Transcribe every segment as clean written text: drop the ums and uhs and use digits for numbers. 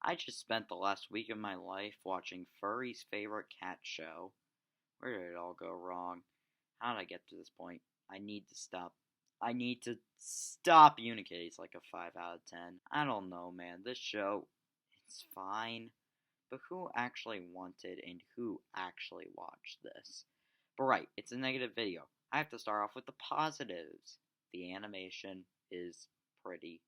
I just spent the last week of my life watching Furry's favorite cat show. Where did it all go wrong? How did I get to this point? I need to stop. I need to stop Unikitty. It's like a 5 out of 10. I don't know, man. This show, it's fine. But who actually wanted and who actually watched this? But right, it's a negative video. I have to start off with the positives. The animation is pretty.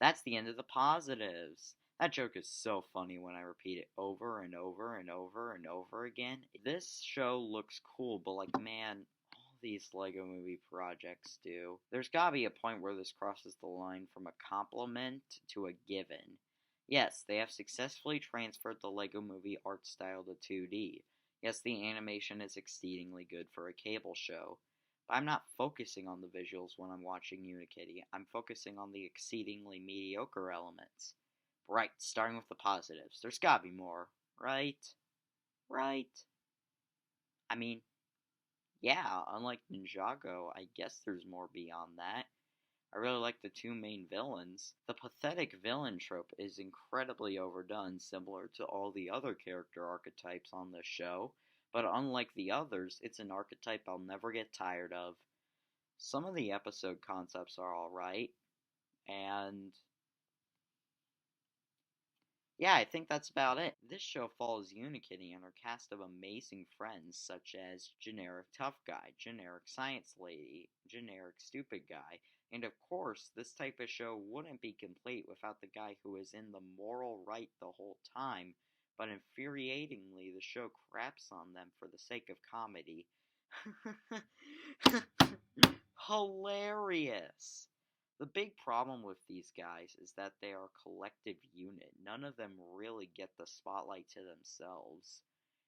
That's the end of the positives. That joke is so funny when I repeat it over and over and over and over again. This show looks cool, but like, man, all these Lego movie projects do. There's gotta be a point where this crosses the line from a compliment to a given. Yes, they have successfully transferred the Lego movie art style to 2D. Yes, the animation is exceedingly good for a cable show. But I'm not focusing on the visuals when I'm watching Unikitty. I'm focusing on the exceedingly mediocre elements. Right, starting with the positives. There's gotta be more, right? Right? I mean, yeah, unlike Ninjago, I guess there's more beyond that. I really like the two main villains. The pathetic villain trope is incredibly overdone, similar to all the other character archetypes on this show, but unlike the others, it's an archetype I'll never get tired of. Some of the episode concepts are alright, and yeah, I think that's about it. This show follows Unikitty and her cast of amazing friends such as generic tough guy, generic science lady, generic stupid guy, and of course, this type of show wouldn't be complete without the guy who is in the moral right the whole time, but infuriatingly, the show craps on them for the sake of comedy. Hilarious! The big problem with these guys is that they are a collective unit. None of them really get the spotlight to themselves.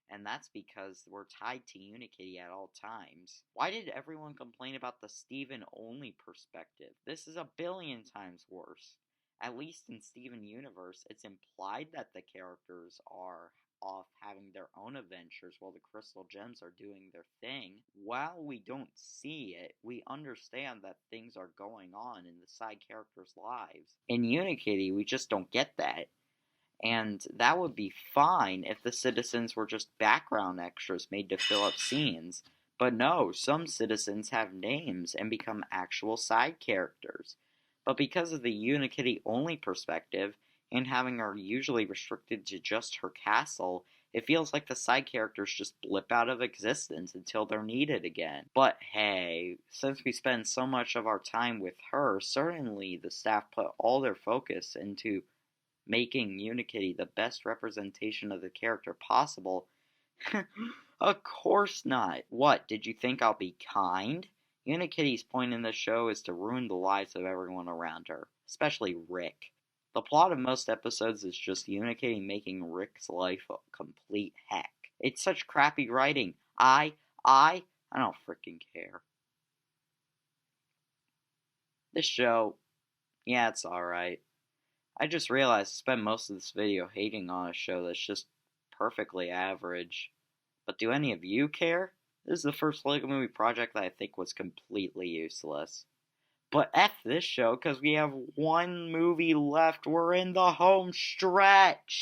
And that's because we're tied to Unikitty at all times. Why did everyone complain about the Steven only perspective? This is a billion times worse. At least in Steven Universe, it's implied that the characters are off having their own adventures while the crystal gems are doing their thing. While we don't see it, we understand that things are going on in the side characters' lives. In Unikitty, we just don't get that. And that would be fine if the citizens were just background extras made to fill up scenes. But no, some citizens have names and become actual side characters. But because of the Unikitty only perspective, and having her usually restricted to just her castle, it feels like the side characters just blip out of existence until they're needed again. But hey, since we spend so much of our time with her, certainly the staff put all their focus into making Unikitty the best representation of the character possible. Of course not. What, did you think I'll be kind? Unikitty's point in the show is to ruin the lives of everyone around her, especially Rick. The plot of most episodes is just Unikitty making Rick's life a complete heck. It's such crappy writing. I don't freaking care. This show, yeah, it's alright. I just realized I spent most of this video hating on a show that's just perfectly average. But do any of you care? This is the first Lego movie project that I think was completely useless. But F this show, because we have one movie left. We're in the home stretch.